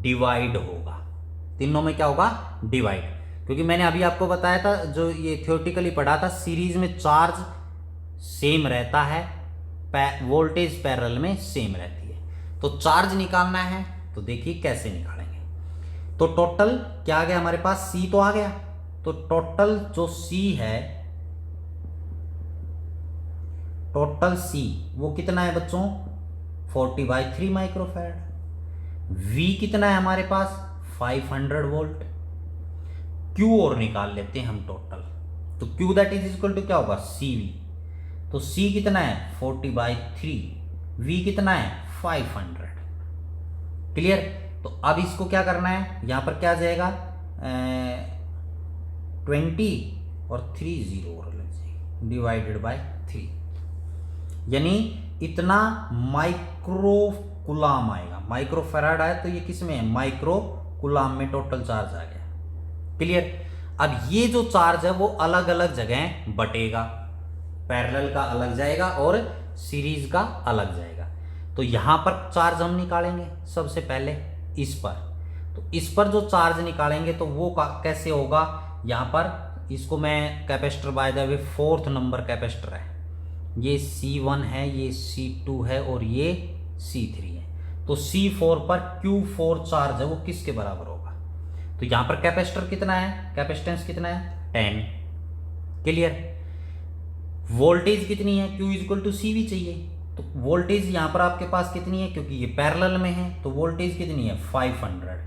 डिवाइड होगा। तीनों में क्या होगा, डिवाइड, क्योंकि मैंने अभी आपको बताया था, जो ये थ्योरेटिकली पढ़ा था, सीरीज में चार्ज सेम रहता है, वोल्टेज पैरेलल में सेम रहती है। तो चार्ज निकालना है, तो देखिए कैसे निकालेंगे। तो टोटल क्या आ गया हमारे पास, सी तो आ गया। तो टोटल जो सी है, टोटल सी वो कितना है बच्चों, 40/3 माइक्रोफैराड। वी कितना है हमारे पास, 500 वोल्ट। क्यू और निकाल लेते हैं हम टोटल, तो Q that is equal to क्या होगा, सी वी। तो C कितना है, 40/3, V कितना है, 500। क्लियर, तो अब इसको क्या करना है, यहां पर क्या आ जाएगा, 20 और 3 0 और लग जाएगी, डिवाइडेड बाय 3, यानी इतना माइक्रो कुलाम आएगा। माइक्रोफैराड आया तो ये किस में है, माइक्रो कुलाम में टोटल चार्ज आ गया। क्लियर, अब ये जो चार्ज है वो अलग अलग जगह बटेगा, पैरेलल का अलग जाएगा और सीरीज का अलग जाएगा। तो यहां पर चार्ज हम निकालेंगे सबसे पहले इस पर। तो इस पर जो चार्ज निकालेंगे तो वो कैसे होगा, यहां पर इसको मैं capacitor by the way 4th number capacitor है, ये C1 है, ये C2 है और ये C3 है। तो C4 पर Q4 चार्ज है वो किसके बराबर होगा, तो यहां पर कैपेसिटर कितना है, कैपेसिटेंस कितना है, 10। क्लियर, वोल्टेज कितनी है, Q equal to C V चाहिए। तो वोल्टेज यहां पर आपके पास कितनी है, क्योंकि ये पैरेलल में है, तो वोल्टेज कितनी है, 500।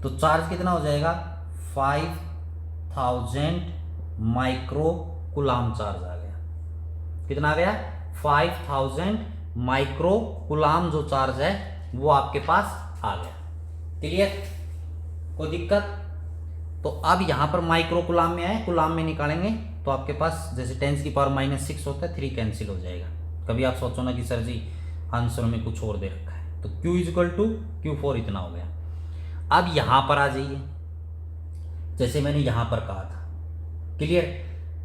तो चार्ज कितना हो जाएगा, 5000 माइक्रो कुलाम चार्ज आ गया। कितना आ गया, 5000 माइक्रो कुलाम जो चार्ज है वो आपके पास आ गया। क्लियर, कोई दिक्कत। तो अब यहां पर माइक्रो कुलाम में आए, कुलाम में निकालेंगे तो आपके पास जैसे 10⁻⁻6 होता है, 3 कैंसिल हो जाएगा। कभी आप सोचो ना कि सर जी आंसर में कुछ और दे रखा है, तो Q इक्वल टू Q4 इतना हो गया। अब यहां पर आ जाइए, जैसे मैंने यहां पर कहा था। क्लियर,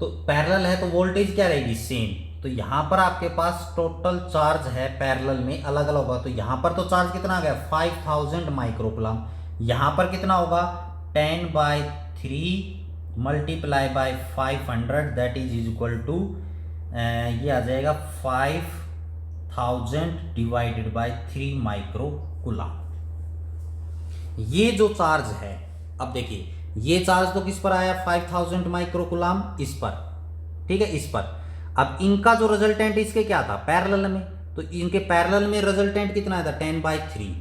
तो पैरेलल है तो वोल्टेज क्या रहेगी, सेम। तो यहां पर आपके पास टोटल चार्ज है पैरेलल में अलग अलग होगा, तो यहां पर तो चार्ज कितना आ गया, 5000 माइक्रोकुलाम। यहां पर कितना होगा, 10/3 multiply by 500 that is equal to, ये आ जाएगा 5000 डिवाइडेड बाय 3 माइक्रोकुलाम। ये जो चार्ज है, अब देखिए ये चार्ज तो किस पर आया, 5000 माइक्रोकुलाम इस पर, ठीक है, इस पर। अब इनका जो रिजल्टेंट इसके क्या था, पैरेलल में, तो इनके पैरेलल में रिजल्टेंट कितना आया था, 10/3।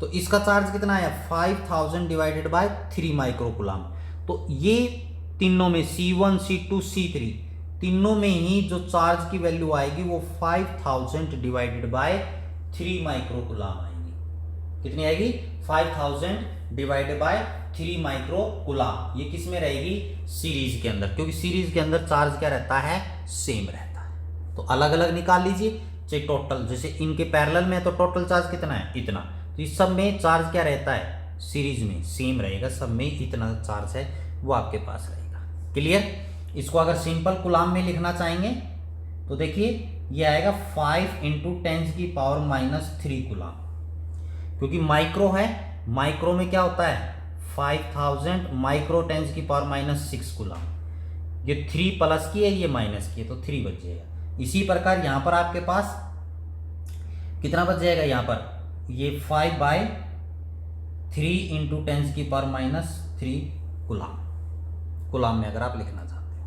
तो इसका चार्ज कितना आया, 5000 डिवाइडेड बाय 3 माइक्रोकुलाम। तो ये तीनों में C1 C2 C3 तीनों में ही जो चार्ज की वैल्यू आएगी वो 5000 डिवाइडेड बाय 3 माइक्रोकुलाम आएगी। कितनी आएगी, 5000 डिवाइडेड बाय 3 माइक्रोकुलाम। ये किस में रहेगी, सीरीज के अंदर, क्योंकि सीरीज के अंदर चार्ज क्या रहता है, सेम रहता है। तो अलग अलग निकाल लीजिए, चाहे टोटल, जैसे इनके पैरेलल में तो टोटल चार्ज कितना है, इतना। तो इस सब में चार्ज क्या रहता है, सीरीज में सेम रहेगा, सब में इतना चार्ज है वो आपके पास रहेगा। क्लियर, इसको अगर सिंपल कुलाम में लिखना चाहेंगे तो देखिए ये आएगा 5 × 10⁻³ कुलाम, क्योंकि माइक्रो है, माइक्रो में क्या होता है 5000 माइक्रो 10⁻⁻6 कुलाम। ये 3 प्लस की है, ये माइनस की है, तो 3 बच जाएगा। इसी प्रकार यहां पर आपके पास कितना बच जाएगा यहाँ पर, ये 5/3 इंटू 10⁻³ कूलाम, कूलाम में अगर आप लिखना चाहते हो।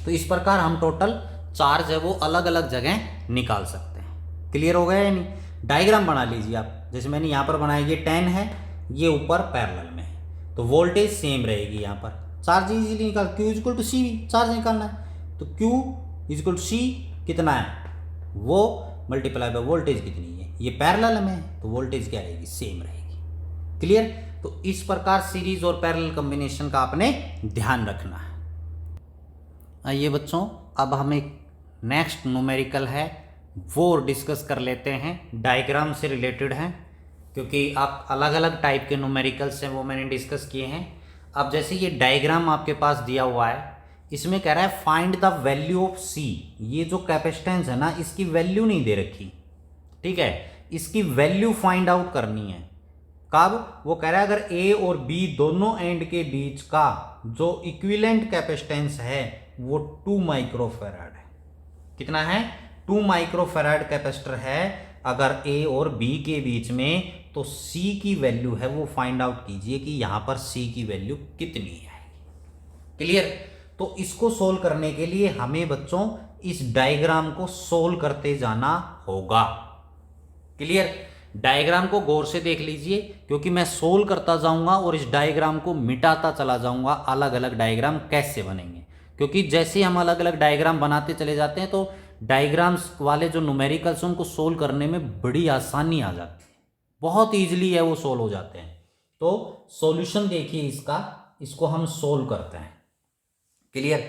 तो इस प्रकार हम टोटल चार्ज है वो अलग अलग जगह निकाल सकते हैं। क्लियर हो गया या नहीं? डायग्राम बना लीजिए आप, जैसे मैंने यहाँ पर बनाया, ये 10 है, ये ऊपर पैरेलल में है, तो वोल्टेज सेम रहेगी यहाँ पर। चार्ज इजीली निकाल, Q equal to C, charge निकालना है तो Q इक्वल टू सी कितना है, वो मल्टीप्लाई बाय वोल्टेज कितनी है, ये पैरेलल में है तो वोल्टेज क्या रहेगी, सेम रहेगी। क्लियर? तो इस प्रकार सीरीज और पैरेलल कॉम्बिनेशन का आपने ध्यान रखना है। आइए बच्चों, अब हम एक नेक्स्ट न्यूमेरिकल है वो डिस्कस कर लेते हैं, डायग्राम से रिलेटेड है, क्योंकि आप अलग अलग टाइप के न्यूमेरिकल्स हैं वो मैंने डिस्कस किए हैं। अब जैसे ये डायग्राम आपके पास दिया हुआ है, इसमें कह रहा है फाइंड द वैल्यू ऑफ सी। ये जो कैपेसिटेंस है ना, इसकी वैल्यू नहीं दे रखी, ठीक है, इसकी वैल्यू फाइंड आउट करनी है। कब? वो कह रहा है अगर ए और बी दोनों एंड के बीच का जो इक्विवेलेंट कैपेसिटेंस है वो 2 माइक्रोफैराड है। कितना है? 2 माइक्रोफैराड कैपेसिटर है अगर ए और बी के बीच में, तो सी की वैल्यू है वो फाइंड आउट कीजिए कि यहां पर सी की वैल्यू कितनी है। क्लियर? तो इसको सोल्व करने के लिए हमें बच्चों इस डायग्राम को सोल्व करते जाना होगा। क्लियर? डायग्राम को गौर से देख लीजिए, क्योंकि मैं सोल्व करता जाऊंगा और इस डायग्राम को मिटाता चला जाऊंगा, अलग अलग डायग्राम कैसे बनेंगे। क्योंकि जैसे हम अलग अलग डायग्राम बनाते चले जाते हैं तो डायग्राम्स वाले जो न्यूमेरिकल्स उनको सोल्व करने में बड़ी आसानी आ जाती है, बहुत ईजिली है वो सोल्व हो जाते हैं। तो सॉल्यूशन देखिए इसका, इसको हम सोल्व करते हैं। क्लियर?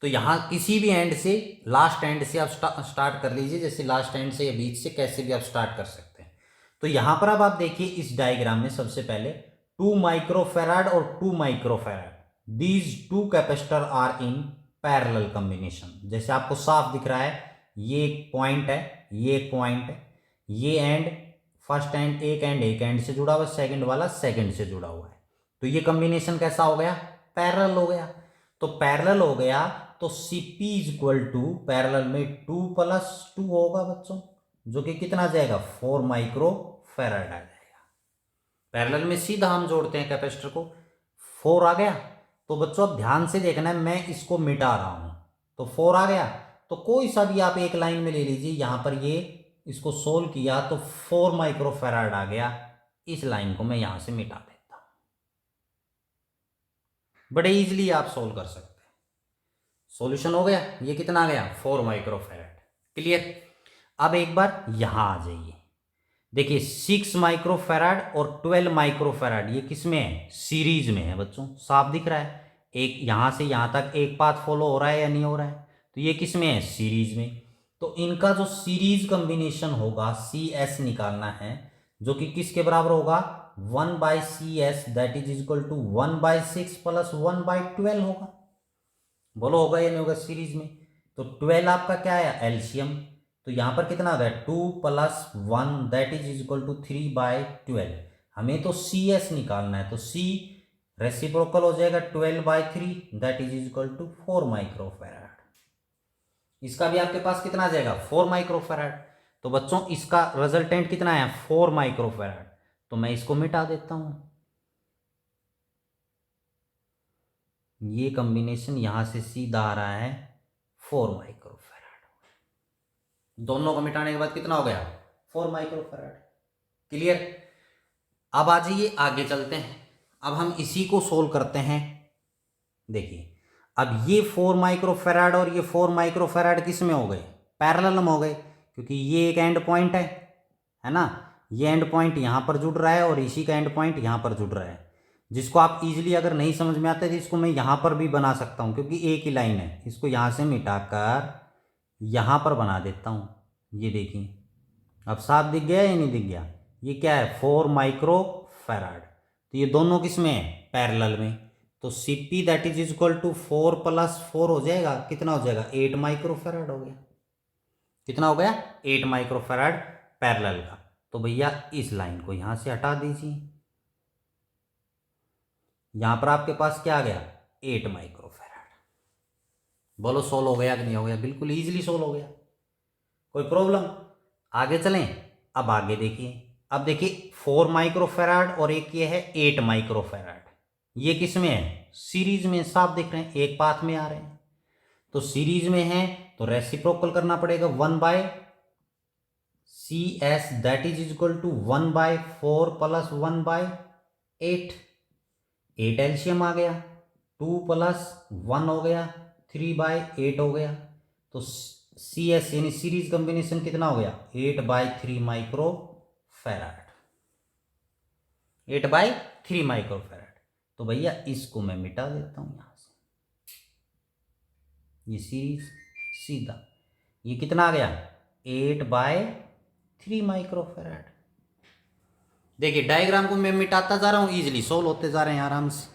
तो यहां किसी भी एंड से, लास्ट एंड से आप स्टार्ट कर लीजिए, जैसे लास्ट एंड से या बीच से, कैसे भी आप स्टार्ट कर सकते हैं। तो यहां पर अब आप देखिए इस डायग्राम में सबसे पहले 2 माइक्रोफैराड और 2 microfarad, these two capacitor are in parallel combination. जैसे आपको साफ दिख रहा है, ये एक पॉइंट है, ये एक पॉइंट है, ये एंड, फर्स्ट एंड एक एंड से जुड़ा हुआ, सेकंड वाला सेकंड से जुड़ा हुआ है, तो ये कॉम्बिनेशन कैसा हो गया, पैरेलल हो गया। तो पैरेलल हो गया तो Cp इक्वल टू पैरेलल में 2 + 2 होगा बच्चों, जो कि कितना जाएगा, 4 माइक्रोफैराड आ जाएगा। पैरेलल में सीधा हम जोड़ते हैं कैपेसिटर को, 4 आ गया। तो बच्चों अब ध्यान से देखना है, मैं इसको मिटा रहा हूं, तो 4 आ गया। तो कोई सा भी आप एक लाइन में ले लीजिए, यहां पर ये इसको सोल्व किया तो 4 माइक्रोफैराड आ गया। इस लाइन को मैं यहां से मिटा देता हूं, बड़े इजीली आप सोल्व कर सकते हैं। सॉल्यूशन हो गया, ये कितना आ गया, 4 माइक्रोफैराड। क्लियर? अब एक बार यहां आ जाइए, देखिए 6 माइक्रोफैराड और 12 माइक्रोफैराड ये किस में है, सीरीज में है बच्चों, साफ दिख रहा है। एक यहां से यहां तक एक पाथ फॉलो हो रहा है या नहीं हो रहा है, तो ये किस में है, सीरीज में। तो इनका जो सीरीज कॉम्बिनेशन होगा, CS निकालना है, जो कि किसके बराबर होगा, 1/CS, that is equal to 1/6 + 1/12 होगा। बोलो होगा या नहीं होगा सीरीज में? तो 12 आपका क्या है, एलसीएम, तो यहां पर कितना आ गया, 2 + 1 दैट इज इक्वल टू 3/12। हमें तो CS निकालना है, तो C रेसिप्रोकल हो जाएगा 12/3 that is equal to 4 microfarad. इसका भी आपके पास कितना आ जाएगा, 4 माइक्रोफैराड। तो बच्चों इसका रिजल्टेंट कितना है, 4 माइक्रोफैराड। तो मैं इसको मिटा देता हूं, ये कॉम्बिनेशन यहां से सीधा आ रहा है 4 माइक्रोफैराड। दोनों को मिटाने के बाद कितना हो गया, 4 माइक्रोफैराड। क्लियर? अब आ जाइए आगे चलते हैं, अब हम इसी को सोल्व करते हैं। देखिए अब ये 4 माइक्रोफैराड और ये 4 माइक्रोफैराड किस में हो गए, पैरेलल में हो गए, क्योंकि ये एक एंड पॉइंट है ना, ये एंड पॉइंट यहां पर जुड़ रहा है और इसी का एंड पॉइंट यहां पर जुड़ रहा है, जिसको आप इजीली अगर नहीं समझ में आता है तो इसको मैं यहां पर भी बना सकता हूं, क्योंकि एक ही लाइन है। इसको यहां से मिटाकर यहां पर बना देता हूं, ये देखिए अब साफ दिख गया या नहीं दिख गया, ये क्या है, 4 माइक्रोफैराड। तो ये दोनों किस में है, पैरेलल में। तो Cp that is equal to 4 + 4 हो जाएगा, कितना हो जाएगा, 8 माइक्रोफैराड हो गया। कितना हो गया, 8 माइक्रोफैराड पैरेलल का। तो भैया इस लाइन को यहां से हटा दीजिए, यहां पर आपके पास क्या आ गया, 8 माइक्रोफैराड। बोलो सोल्व हो गया कि नहीं हो गया, बिल्कुल इजीली सोल्व हो गया, कोई प्रॉब्लम? आगे चलें, अब आगे देखिए, अब देखिए 4 माइक्रोफैराड और एक ये है 8 माइक्रोफैराड, ये किस में है? सीरीज में, साफ दिख रहे हैं, एक पाथ में आ रहे हैं। तो सीरीज में है तो रेसिप्रोकल करना पड़ेगा, 1/CS that is equal to 1/4 plus 1/8। 8 LCM आ गया, 2 प्लस 1 हो गया, 3/8 हो गया। तो CS यानी सीरीज कॉम्बिनेशन कितना हो गया? 8/3 माइक्रोफैराड, 8/3 माइक्रोफैराड। तो भैया इसको मैं मिटा देता हूं यहां से, ये सीरीज सीधा, ये कितना आ गया? 8/3 माइक्रोफैराड। देखिए डायग्राम को मैं मिटाता जा रहा हूं, इजीली सोल्व होते जा रहे हैं आराम से।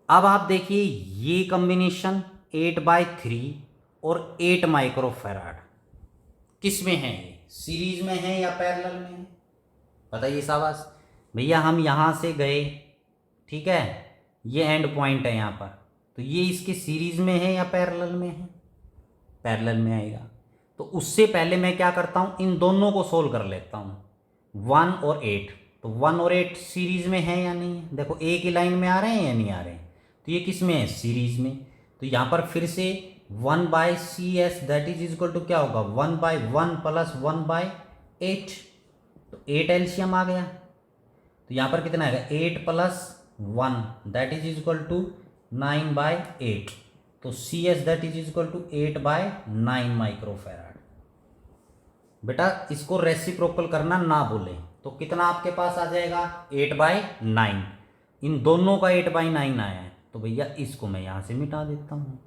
अब आप देखिए ये कॉम्बिनेशन 8/3 और 8 माइक्रोफैराड किस में है? सीरीज में है या पैरेलल में है? बताइए शाबाश भैया। हम यहां से गए, ठीक है, ये एंड पॉइंट है यहां पर, तो ये इसके सीरीज में है या पैरेलल में है? पैरेलल में आएगा। तो उससे पहले मैं क्या करता हूं, इन दोनों को सोल्व कर लेता हूं, 1 और 8। तो 1 और 8 सीरीज में है या नहीं है? देखो एक ही लाइन में आ रहे हैं या नहीं आ रहे हैं? तो ये किस में है? सीरीज में। तो यहां पर फिर से 1/CS that is equal to क्या होगा? 1/1 प्लस 1/8। तो 8 एलसीएम आ गया, तो यहां पर कितना आएगा? 8 plus 1 that is equal to 9/8। तो CS that is equal to 8/9 microfarad. बेटा इसको रेसिप्रोकल करना ना भूलें। तो कितना आपके पास आ जाएगा? 8/9। इन दोनों का 8/9 आया है, तो भैया इसको मैं यहां से मिटा देता हूं।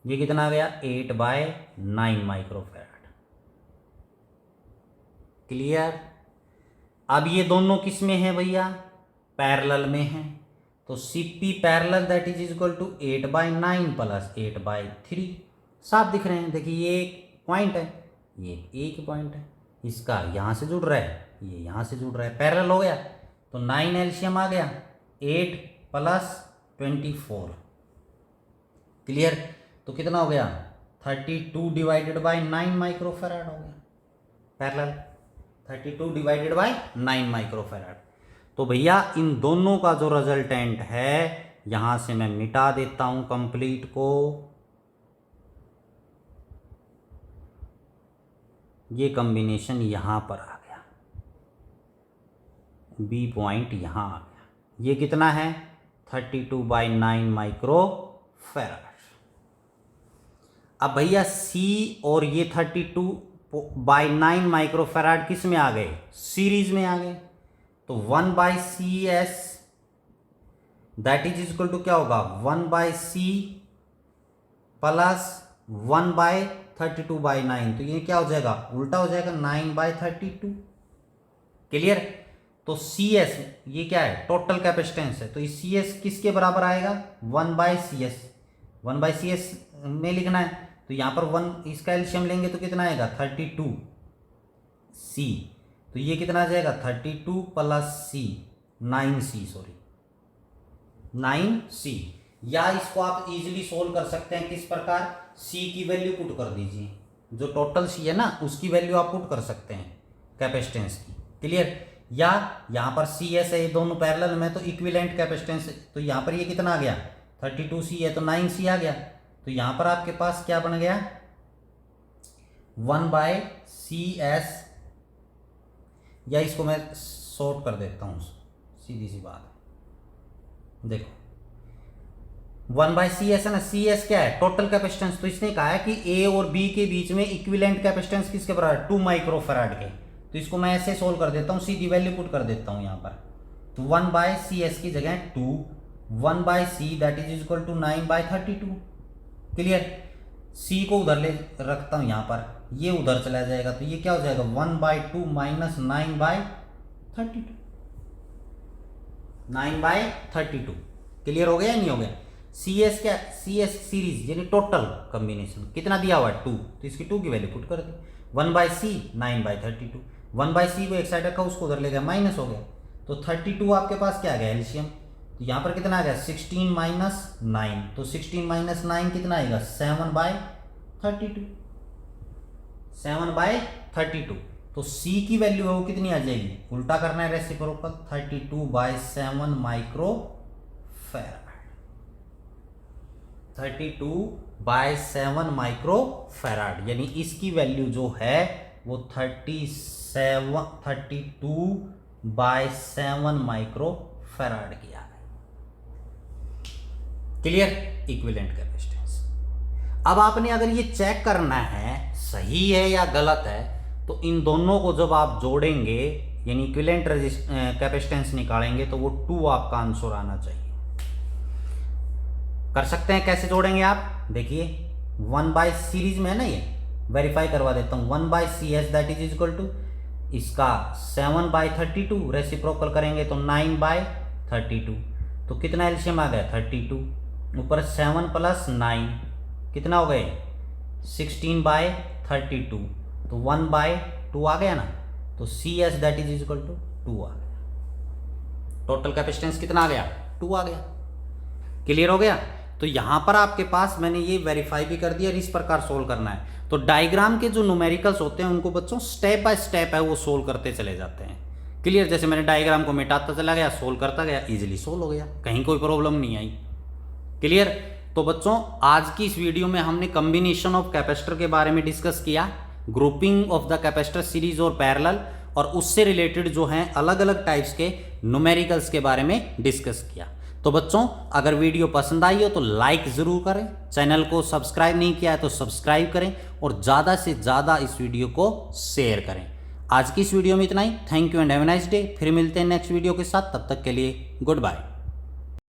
ये कितना आ गया? 8/9 माइक्रोफैराड। क्लियर? अब ये दोनों किस में है भैया? पैरेलल में है। तो CP parallel that is equal to 8/9 plus 8/3। साफ दिख रहे हैं, देखिए ये एक पॉइंट है, ये एक पॉइंट है, इसका यहां से जुड़ रहा है, ये यहां से जुड़ रहा है, पैरेलल हो गया। तो 9 एलसीएम आ गया, 8 प्लस 24। क्लियर? तो कितना हो गया? 32 डिवाइडेड बाई 9 माइक्रोफैराड हो गया पैरेलल, 32 डिवाइडेड बाई 9 माइक्रोफैराड। तो भैया इन दोनों का जो रिजल्टेंट है यहां से मैं मिटा देता हूं कंप्लीट को। ये कॉम्बिनेशन यहां पर आ गया, बी पॉइंट यहां आ गया। ये कितना है? 32/9 माइक्रोफैराड। अब भैया C और ये 32/9 माइक्रोफैराड किस में आ गए? सीरीज में आ गए। तो 1/CS that is equal to क्या होगा? 1/C plus 1/32/9। तो ये क्या हो जाएगा? उल्टा हो जाएगा, 9/32। क्लियर? तो CS ये क्या है? टोटल कैपेसिटेंस है, तो इस CS किसके बराबर आएगा? 1/CS। 1/CS में लिखना है, तो यहां पर 1 इसका एलसीएम लेंगे तो कितना आएगा? 32C। तो ये कितना आ जाएगा? 32 plus C, 9C, sorry 9C। या इसको आप इजीली सोल्व कर सकते हैं, किस प्रकार? C की वैल्यू पुट कर दीजिए, जो टोटल C है ना उसकी वैल्यू आप पुट कर सकते हैं कैपेसिटेंस की। क्लियर? या यहां पर CS है, ये दोनों पैरेलल में, तो इक्विवेलेंट कैपेसिटेंस। तो यहां पर ये कितना आ गया? 32C है तो 9C आ गया। तो यहां पर आपके पास क्या बन गया? 1/CS, या इसको मैं शॉर्ट कर देता हूं, सीधी सी बात है। देखो 1/CS है ना, CS क्या है? Total capacitance. तो इसने कहा है कि A और B के बीच में इक्विवेलेंट कैपेसिटेंस किसके बराबर? 2 माइक्रोफैराड के। तो इसको मैं ऐसे सोल्व कर देता हूं, सीधी वैल्यू पुट कर देता हूं यहां पर। तो 1/CS की जगह 2, 1/C that is equal to 9/32। Clear? C को उधर ले रखता हूं यहां पर, ये उधर चला जाएगा, तो ये क्या हो जाएगा? 1/2 माइनस 9/32, 9/32। क्लियर हो गया या नहीं हो गया? CS क्या? CS सीरीज यानी टोटल कॉम्बिनेशन कितना दिया हुआ है? 2, तो इसकी 2 की वैल्यू पुट कर दी। 1/C 9/32, 1/C को एक साइड रखा, उसको उधर ले गया, माइनस हो गया। तो 32 आपके पास क्या आ गया? एलसीएम। तो यहां पर कितना आ गया? 16 माइनस 9। तो 16 माइनस 9 कितना आएगा? 7/32। 7/32। तो C की वैल्यू है वो कितनी आ जाएगी, उल्टा करना है reciprocal, 32/7 micro farad. 32/7 micro farad, यानी इसकी वैल्यू जो है वो 32/7 माइक्रो फैराड की आ गई। Clear, equivalent capacitance. अब आपने अगर ये चेक करना है सही है या गलत है, तो इन दोनों को जब आप जोड़ेंगे यानी इक्विवेलेंट कैपेसिटेंस निकालेंगे तो वो 2 आपका आंसर आना चाहिए। कर सकते हैं, कैसे जोड़ेंगे आप देखिए, 1 सीरीज में है ना, ये वेरीफाई करवा देता हूं, 1/CS that is equal to इसका 7/32, रेसिप्रोकल करेंगे तो 9/32, तो कितना एलसीएम आ गया 32, ऊपर 7 + 9 कितना हो गए 16/32, तो 1/2 आ गया ना, तो CS that is equal to 2 आ गया। टोटल कैपेसिटेंस कितना आ गया 2 आ गया। क्लियर हो गया। तो यहां पर आपके पास मैंने ये वेरीफाई भी कर दिया, इस प्रकार सोल्व करना है। तो डायग्राम के जो न्यूमेरिकल्स होते हैं उनको बच्चों स्टेप बाय स्टेप है वो सोल्व करते चले जाते हैं। क्लियर, जैसे मैंने डायग्राम को मिटाता चला गया, सोल्व करता गया, इजीली सोल्व हो गया, कहीं कोई प्रॉब्लम नहीं आई। क्लियर। तो बच्चों आज की इस वीडियो में हमने कॉम्बिनेशन ऑफ कैपेसिटर के बारे में डिस्कस किया, grouping of the capacitor series और पैरेलल, और उससे रिलेटेड जो हैं अलग अलग टाइप्स के न्यूमेरिकल्स के बारे में डिस्कस किया। तो बच्चों अगर वीडियो पसंद आई हो तो लाइक ज़रूर करें, चैनल को सब्सक्राइब नहीं किया है तो सब्सक्राइब करें, और ज़्यादा से ज़्यादा इस वीडियो को शेयर करें। आज की इस वीडियो में इतना ही। Thank you and have a nice day. फिर मिलते हैं नेक्स्ट वीडियो के साथ, तब तक के लिए गुड बाय।